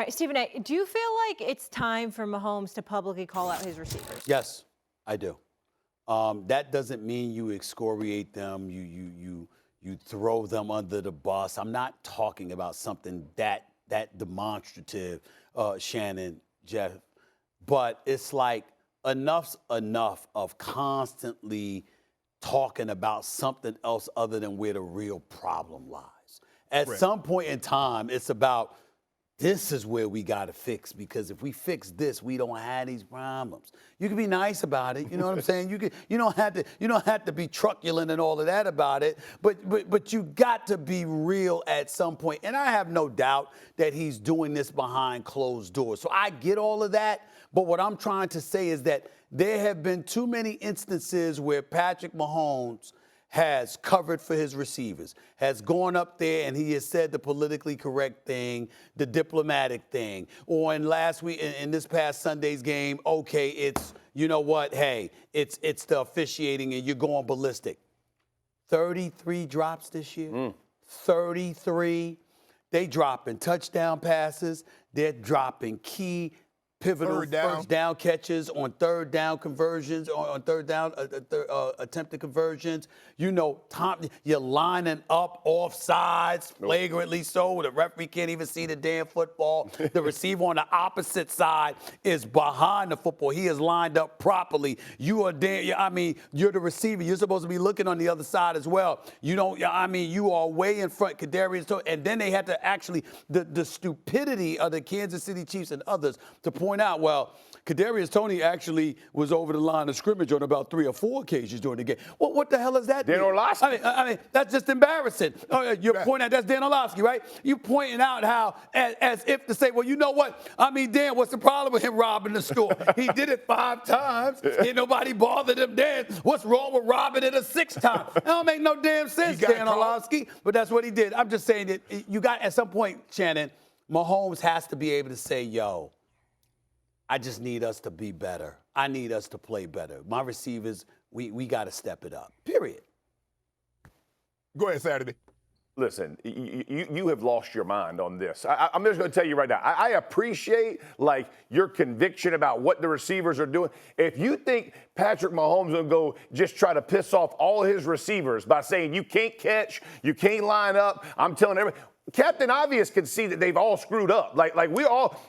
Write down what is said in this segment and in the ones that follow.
right, Stephen A., do you feel like it's time for Mahomes to publicly call out his receivers? Yes, I do. That doesn't mean you excoriate them, you throw them under the bus. I'm not talking about something that demonstrative, Shannon, Jeff. But it's like enough's enough of constantly talking about something else other than where the real problem lies. At some point in time, it's about this is where we got to fix, because if we fix this, we don't have these problems. You can be nice about it, you know what I'm saying? You don't have to be truculent and all of that about it, but you got to be real at some point. And I have no doubt that he's doing this behind closed doors. So I get all of that, but what I'm trying to say is that there have been too many instances where Patrick Mahomes has covered for his receivers, has gone up there and he has said the politically correct thing, the diplomatic thing. Or in last week, in this past Sunday's game, okay, it's, you know what, hey, it's the officiating and you're going ballistic. 33 drops this year. 33. They dropping touchdown passes. They're dropping key pivotal first down catches on third down conversions, on third down attempted conversions. You know, you're lining up off sides, flagrantly so. The referee can't even see the damn football. The receiver on the opposite side is behind the football. He is lined up properly. You are you're the receiver. You're supposed to be looking on the other side as well. You don't, you are way in front. And then they had to actually, the stupidity of the Kansas City Chiefs and others to point out, well, Kadarius Toney actually was over the line of scrimmage on about 3 or 4 occasions during the game. Well, what the hell is that? Dan Orlovsky. I mean, that's just embarrassing. You're pointing out, that's Dan Orlovsky, right? You pointing out how, as if to say, well, you know what? Dan, what's the problem with him robbing the store? He did it 5 times. Ain't nobody bothered him then. What's wrong with robbing it a 6th time? That don't make no damn sense, Dan Orlovsky. But that's what he did. I'm just saying that you got, at some point, Shannon, Mahomes has to be able to say, yo, I just need us to be better. I need us to play better. My receivers, we got to step it up, period. Go ahead, Saturday. Listen, you have lost your mind on this. I'm just going to tell you right now, I appreciate, your conviction about what the receivers are doing. If you think Patrick Mahomes is going to go just try to piss off all his receivers by saying you can't catch, you can't line up, I'm telling everybody. Captain Obvious can see that they've all screwed up.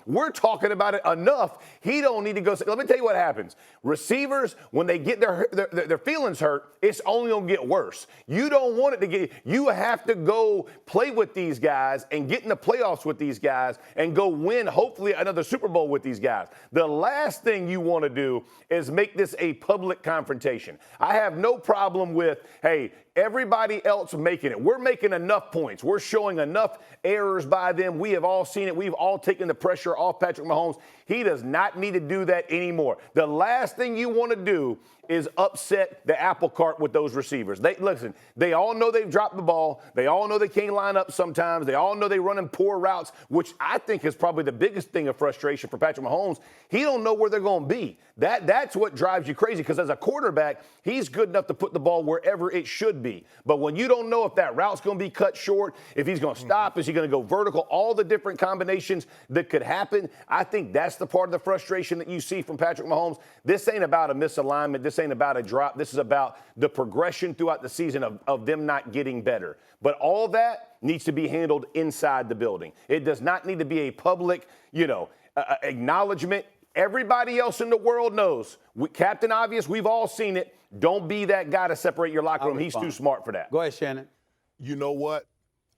We're talking about it enough. He don't need to go. Let me tell you what happens. Receivers, when they get their feelings hurt, it's only going to get worse. You don't want it to get, you have to go play with these guys and get in the playoffs with these guys and go win, hopefully, another Super Bowl with these guys. The last thing you want to do is make this a public confrontation. I have no problem with, hey, everybody else making it. We're making enough points. We're showing enough errors by them. We have all seen it. We've all taken the pressure off Patrick Mahomes. He does not need to do that anymore. The last thing you want to do is upset the apple cart with those receivers. They all know they've dropped the ball. They all know they can't line up sometimes. They all know they're running poor routes, which I think is probably the biggest thing of frustration for Patrick Mahomes. He don't know where they're going to be. That's what drives you crazy, because as a quarterback, he's good enough to put the ball wherever it should be. But when you don't know if that route's going to be cut short, if he's going to stop, is he going to go vertical, all the different combinations that could happen, I think that's the part of the frustration that you see from Patrick Mahomes. This ain't about a misalignment. This ain't about a drop. This is about the progression throughout the season of them not getting better. But all that needs to be handled inside the building. It does not need to be a public, acknowledgement. Everybody else in the world knows. Captain Obvious, we've all seen it. Don't be that guy to separate your locker room. He's too smart for that. Go ahead, Shannon. You know what?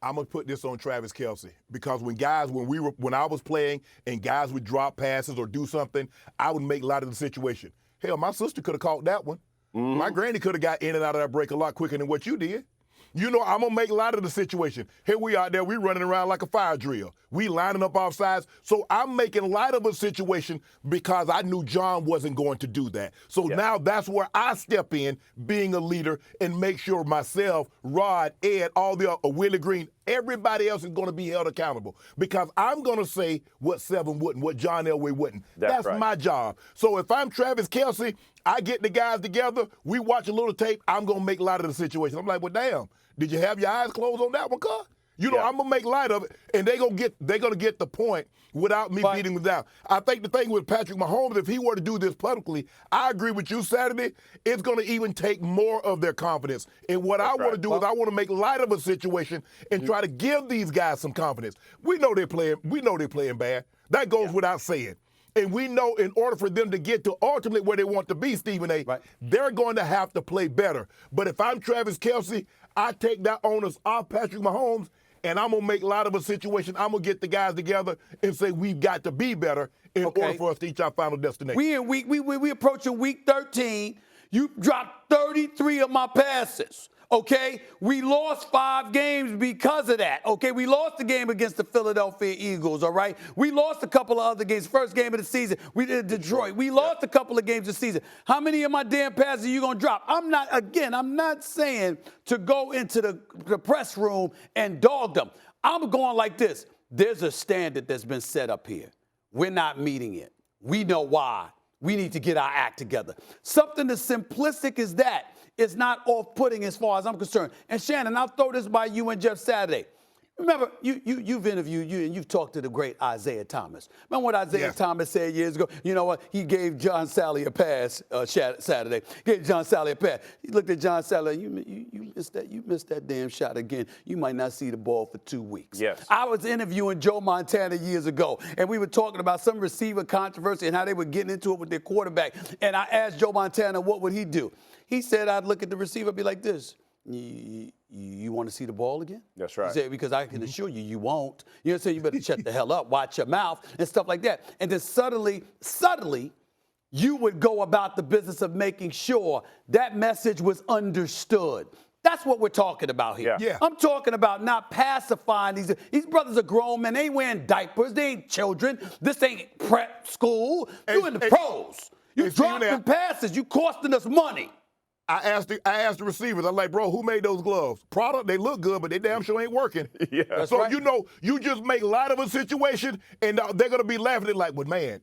I'm going to put this on Travis Kelce, because when I was playing and guys would drop passes or do something, I would make light of the situation. Hell, my sister could have caught that one. My granny could have got in and out of that break a lot quicker than what you did. I'm going to make light of the situation. Here we out there, we running around like a fire drill. We lining up off sides. So I'm making light of a situation because I knew John wasn't going to do that. So now that's where I step in, being a leader, and make sure myself, Rod, Ed, all the Willie Green, everybody else is going to be held accountable, because I'm going to say what Seven wouldn't, what John Elway wouldn't. That's right. My job. So if I'm Travis Kelce, I get the guys together, we watch a little tape, I'm going to make light of the situation. I'm like, well, damn, did you have your eyes closed on that one, cuz? You know, Yeah. I'm gonna make light of it, and they're gonna get the point without me beating them down. I think the thing with Patrick Mahomes, if he were to do this publicly, I agree with you, Saturday. It's gonna even take more of their confidence. And what I want to do is I want to make light of a situation and try to give these guys some confidence. We know they're playing. We know they're playing bad. That goes without saying. And we know in order for them to get to ultimately where they want to be, Stephen A., they're going to have to play better. But if I'm Travis Kelce, I take that onus off Patrick Mahomes, and I'm going to make light of a situation. I'm going to get the guys together and say we've got to be better in order for us to reach our final destination. We approaching week 13. You dropped 33 of my passes. Okay, we lost 5 games because of that. Okay, we lost the game against the Philadelphia Eagles. All right, we lost a couple of other games. First game of the season, we did Detroit. We lost a couple of games this season. How many of my damn passes are you gonna drop? I'm not saying to go into the press room and dog them. I'm going like this. There's a standard that's been set up here. We're not meeting it. We know why. We need to get our act together. Something as simplistic as that is not off-putting as far as I'm concerned. And Shannon, I'll throw this by you and Jeff Saturday. Remember, you've interviewed and you've talked to the great Isaiah Thomas. Remember what Isaiah Thomas said years ago? You know what? He gave John Sally a pass Saturday. Gave John Sally a pass. He looked at John Sally. You missed that. You missed that damn shot again. You might not see the ball for 2 weeks. Yes. I was interviewing Joe Montana years ago, and we were talking about some receiver controversy and how they were getting into it with their quarterback. And I asked Joe Montana what would he do. He said I'd look at the receiver, be like this. You want to see the ball again? That's right. He said, because I can assure you, you won't. You know what I'm saying? You better shut the hell up, watch your mouth, and stuff like that. And then subtly, you would go about the business of making sure that message was understood. That's what we're talking about here. Yeah. I'm talking about not pacifying these brothers are grown men. They ain't wearing diapers. They ain't children. This ain't prep school. You in the pros. You dropping passes. You costing us money. I asked the receivers, I'm like, bro, who made those gloves? Prada, they look good, but they damn sure ain't working. Yeah. So, you know, you just make light of a situation, and they're going to be laughing at it like, well, man,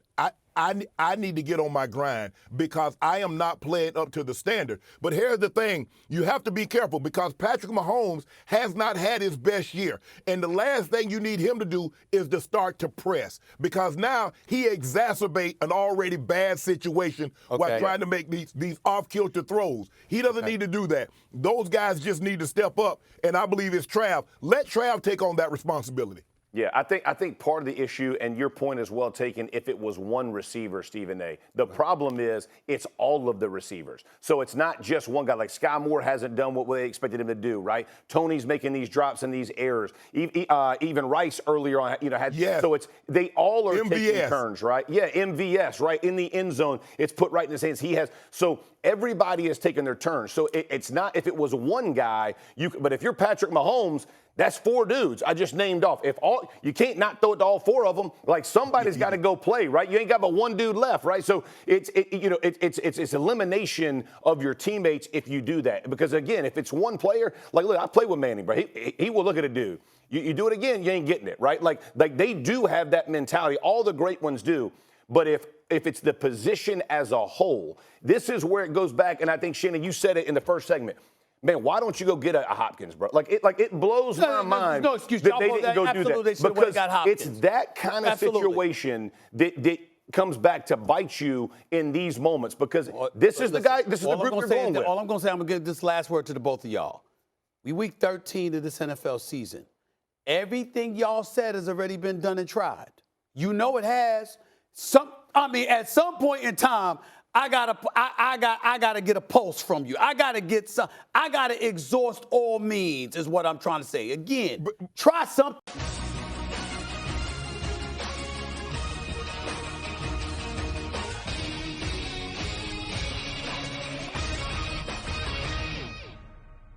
I need to get on my grind because I am not playing up to the standard. But here's the thing. You have to be careful because Patrick Mahomes has not had his best year. And the last thing you need him to do is to start to press because now he exacerbates an already bad situation while trying to make these off-kilter throws. He doesn't need to do that. Those guys just need to step up, and I believe it's Trav. Let Trav take on that responsibility. Yeah, I think part of the issue, and your point is well taken, if it was one receiver, Stephen A. The problem is it's all of the receivers. So it's not just one guy. Like Sky Moore hasn't done what they expected him to do, right? Tony's making these drops and these errors. Even Rice earlier on, had. So it's they all are taking turns, right? Yeah, MVS, right? In the end zone, it's put right in his hands. He has so. Everybody has taken their turn. So it's not if it was one guy, but if you're Patrick Mahomes, that's 4 dudes I just named off. You can't not throw it to all 4 of them. Like somebody's got to go play, right? You ain't got but one dude left, right? So it's elimination of your teammates if you do that. Because again, if it's one player, like look, I play with Manning, bro. He will look at a dude. You do it again, you ain't getting it, right? Like they do have that mentality. All the great ones do. But if it's the position as a whole, this is where it goes back. And I think, Shannon, you said it in the first segment. Man, why don't you go get a Hopkins, bro? It blows my mind no excuse. that they didn't go do that. Because got Hopkins. It's that kind of situation that comes back to bite you in these moments because this is the guy, this is the group you're going with. All I'm going to say, I'm going to give this last word to the both of y'all. We week 13 of this NFL season. Everything y'all said has already been done and tried. You know it has. At some point in time, I gotta get a pulse from you. I gotta exhaust all means, is what I'm trying to say. Again, try something.